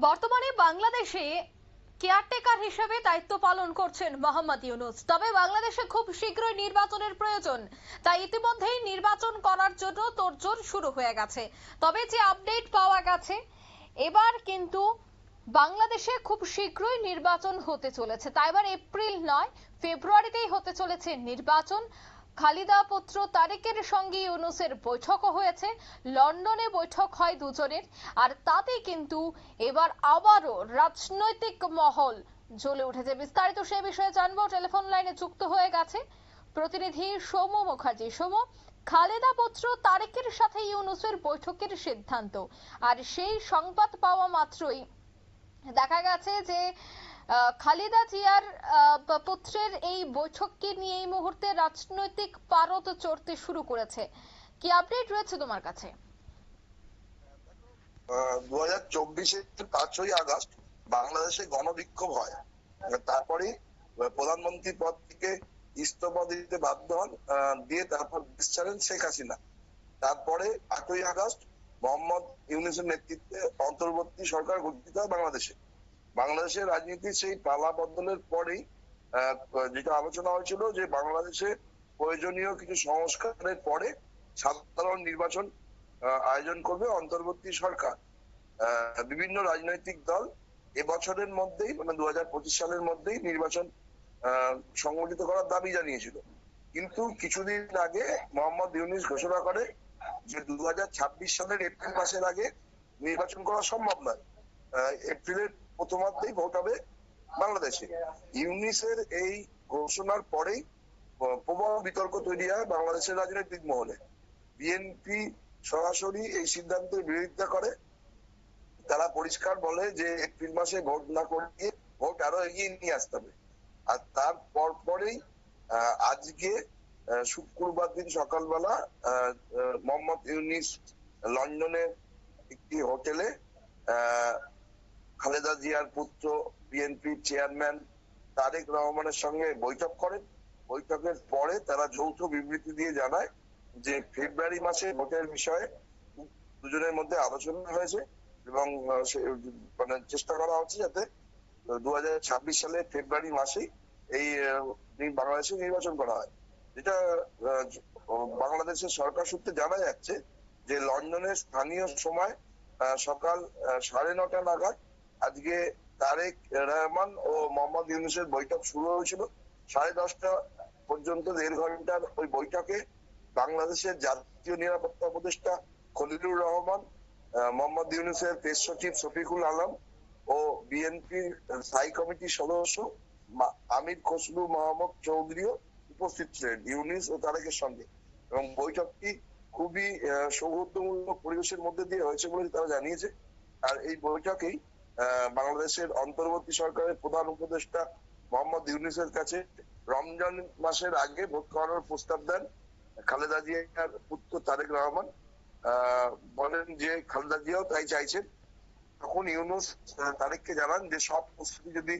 বর্তমানে বাংলাদেশে কেয়ারটেকার হিসেবে দায়িত্ব পালন করছেন মোহাম্মদ ইউনূস। তবে বাংলাদেশে খুব শীঘ্রই নির্বাচনের প্রয়োজন, তাই ইতিমধ্যেই নির্বাচন করার জন্য তোড়জোড় শুরু হয়ে গেছে। তবে যে আপডেট পাওয়া গেছে, এবার কিন্তু বাংলাদেশে খুব শীঘ্রই নির্বাচন হতে চলেছে। তাই এবার এপ্রিল নয়, ফেব্রুয়ারিতেই হতে চলেছে নির্বাচন। খালিদা পুত্র তারেকের সঙ্গে ইউনূসের বৈঠকও হয়েছে, লন্ডনে বৈঠক হয় দুজনের। আর তাতে কিন্তু এবার আবারও রাজনৈতিক মহল জ্বলে উঠেছে। বিস্তারিত সে বিষয়ে জানবো, টেলিফোন লাইনে যুক্ত হয়ে গেছে প্রতিনিধি সৌম্য মুখার্জি। সৌম্য, খালেদা পুত্র তারেকের সাথে ইউনূসের বৈঠকের সিদ্ধান্ত, আর সেই সংবাদ পাওয়া মাত্রই দেখা গেছে যে খালেদা জিয়ার পুত্রের এই বৈঠককে নিয়ে এই মুহূর্তে রাজনৈতিক পারদ চড়তে শুরু করেছে। কি আপডেট রয়েছে তোমার কাছে? 2024-এর 5ই আগস্ট বাংলাদেশে গণবিক্ষোভ হয়। তারপরে প্রধানমন্ত্রী পদ থেকে ইস্তফা দিতে বাধ্য হন, দিয়ে তারপর দেশ ছাড়েন শেখ হাসিনা। তারপরে 8ই আগস্ট মোহাম্মদ ইউনূসের নেতৃত্বে অন্তর্বর্তী সরকার গঠিত হয় বাংলাদেশে। বাংলাদেশের রাজনীতি সেই পালা বদলের পরেই যেটা আলোচনা হয়েছিল যে বাংলাদেশে প্রয়োজনীয় কিছু সংস্কারের পরে সাধারণ নির্বাচন আয়োজন করবে অন্তর্বর্তী সরকার। বিভিন্ন রাজনৈতিক দল এবছরের মধ্যেই, মানে 2025 সালের মধ্যেই নির্বাচন সংগঠিত করার দাবি জানিয়েছিল। কিন্তু কিছুদিন আগে মোহাম্মদ ইউনূস ঘোষণা করে যে 2026 সালের এপ্রিল মাসের আগে নির্বাচন করা সম্ভব নয়। এপ্রিলের প্রথমার্ধেই ভোট হবে বাংলাদেশে। ইউনূসের এই ঘোষণার পরেই প্রবল বিতর্ক তৈরি হয় বাংলাদেশের রাজনৈতিক মহলে। বিএনপি সরাসরি এই সিদ্ধান্তের বিরোধিতা করে। তারা পরিষ্কার বলে যে এপ্রিল মাসে ভোট না করিয়ে ভোট আরো এগিয়ে নিয়ে আসতে হবে। আর তার পরেই আজকে শুক্রবার দিন সকালবেলা মোহাম্মদ ইউনূস লন্ডনের একটি হোটেলে খালেদা জিয়ার পুত্র বিএনপি চেয়ারম্যান তারেক রহমানের সঙ্গে বৈঠক করেন। বৈঠকের পরে তারা যৌথ বিবৃতি দিয়ে জানায় যে ফেব্রুয়ারি মাসে ভোটের বিষয়ে দুজনের মধ্যে আলোচনা হয়েছে এবং মানে চেষ্টা করা হচ্ছে যাতে 2026 সালে ফেব্রুয়ারি মাসেই এই বাংলাদেশে নির্বাচন করা হয়। যেটা বাংলাদেশের সরকার সূত্রে জানা যাচ্ছে যে লন্ডনের স্থানীয় সময় সকাল 9:30 নাগাদ আজকে তারেক রহমান ও মোহাম্মদ ইউনূসের বৈঠক শুরু হয়েছিল। 10:30 পর্যন্ত 1.5 ঘন্টার ওই বৈঠকে বাংলাদেশের জাতীয় নিরাপত্তা উপদেষ্টা খলিলুর রহমান, মোহাম্মদ ইউনূসের প্রেস সচিব শফিকুল আলম ও বিএনপির স্থায়ী কমিটির সদস্য আমির খসরু মাহমুদ চৌধুরীও উপস্থিত ছিলেন ইউনূস ও তারেকের সঙ্গে। এবং বৈঠকটি খুবই সৌহার্দ্যমূলক পরিবেশের মধ্যে দিয়ে হয়েছে বলে তারা জানিয়েছে। আর এই বৈঠকেই বাংলাদেশের অন্তর্বর্তী সরকারের প্রধান উপদেষ্টা মোহাম্মদ ইউনূসের কাছে রমজান মাসের আগে ভোট করানোর প্রস্তাব দেন খালেদা জিয়ার পুত্র তারেক রহমান। বলেন যে খালেদা জিয়াও তাই চাইছেন। তখন ইউনূস তারেককে জানান যে সব প্রস্তুতি যদি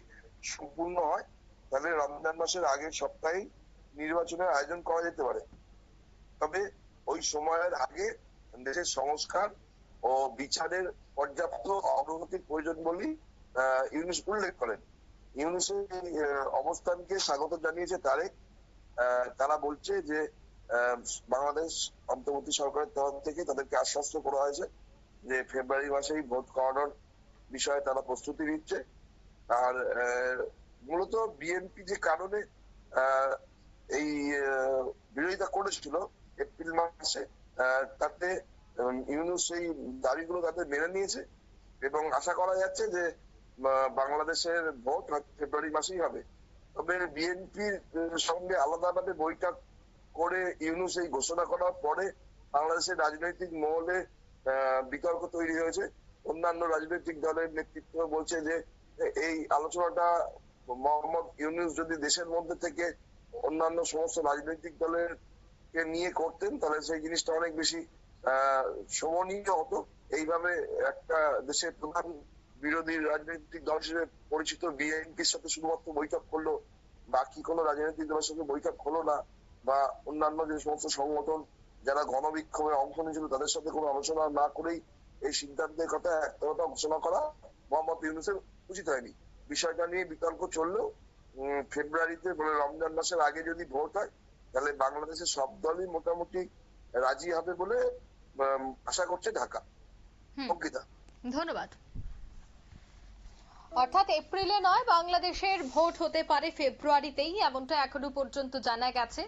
সম্পূর্ণ হয় তাহলে রমজান মাসের আগের সপ্তাহেই নির্বাচনের আয়োজন করা যেতে পারে। তবে ওই সময়ের আগে দেশের সংস্কার ও বিচারের পর্যাপ্ত অগ্রগতির প্রয়োজন বলেই ইউনূস উল্লেখ করেন। ইউনূসের অবস্থানকে স্বাগত জানিয়েছে তারেক। তারা বলছে যে বাংলাদেশ অন্তর্বর্তী সরকারের তরফ থেকে তাদেরকে আশ্বস্ত করা হয়েছে যে ফেব্রুয়ারি মাসেই ভোট করানোর বিষয়ে তারা প্রস্তুতি নিচ্ছে। আর মূলত বিএনপি যে কারণে এই বিরোধিতা করেছিল এপ্রিল মাসে, তাতে ইউনূস সেই দাবিগুলো তাদের মেনে নিয়েছে এবং আশা করা যাচ্ছে যে বাংলাদেশের ভোট ফেব্রুয়ারি মাসেই হবে। তবে বিএনপির সঙ্গে আলাদাভাবে বৈঠক করে ইউনূস এই ঘোষণা করার পরে বাংলাদেশের রাজনৈতিক মহলে বিতর্ক তৈরি হয়েছে। অন্যান্য রাজনৈতিক দলের নেতৃত্ব বলছে যে এই আলোচনাটা মোহাম্মদ ইউনূস যদি দেশের মধ্যে থেকে অন্যান্য সমস্ত রাজনৈতিক দলের কে নিয়ে করতেন তাহলে সেই জিনিসটা অনেক বেশি শোভনীয় হতো। এইভাবে একটা দেশের প্রধান বিরোধী রাজনৈতিক দল হিসেবে পরিচিত বিএনপির সাথে শুধুমাত্র বৈঠক করলো, বাকি কোনো রাজনৈতিক দলের সাথে বৈঠক হলো না, বা অন্যান্য যে সমস্ত সংগঠন যারা গণবিক্ষোভে অংশ নিয়েছিল তাদের সাথে কোনো আলোচনা না করেই এই সিদ্ধান্তের কথা একটা ঘোষণা করা, মোহাম্মদ ইউনূসের উচিত হয়নি। বিষয়টা নিয়ে বিতর্ক চললেও ফেব্রুয়ারিতে মানে রমজান মাসের আগে যদি ভোট হয় তাহলে বাংলাদেশের সব দলই মোটামুটি রাজি হবে বলে আশা করছে ঢাকা। অঙ্কিতা, ধন্যবাদ। অর্থাৎ এপ্রিলে নয়, বাংলাদেশের ভোট হতে পারে ফেব্রুয়ারিতেই, এমনটা এখনো পর্যন্ত জানা গেছে।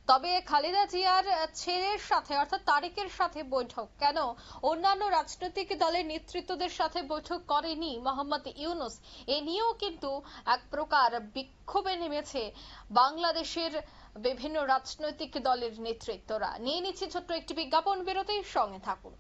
তবে খালেদা জিয়ার ছেলের সাথে অর্থাৎ তারেকের সাথে বৈঠক কেন, অন্যান্য রাজনৈতিক দলের নেতৃত্বদের সাথে বৈঠক করেনি মোহাম্মদ ইউনূস, এ নিয়েও কিন্তু এক প্রকার বিক্ষোভে নেমেছে বাংলাদেশের বিভিন্ন রাজনৈতিক দলের নেতৃত্বরা। নিয়ে নিচ্ছে ছোট্ট একটি বিজ্ঞাপন বিরতির সঙ্গে থাকুন।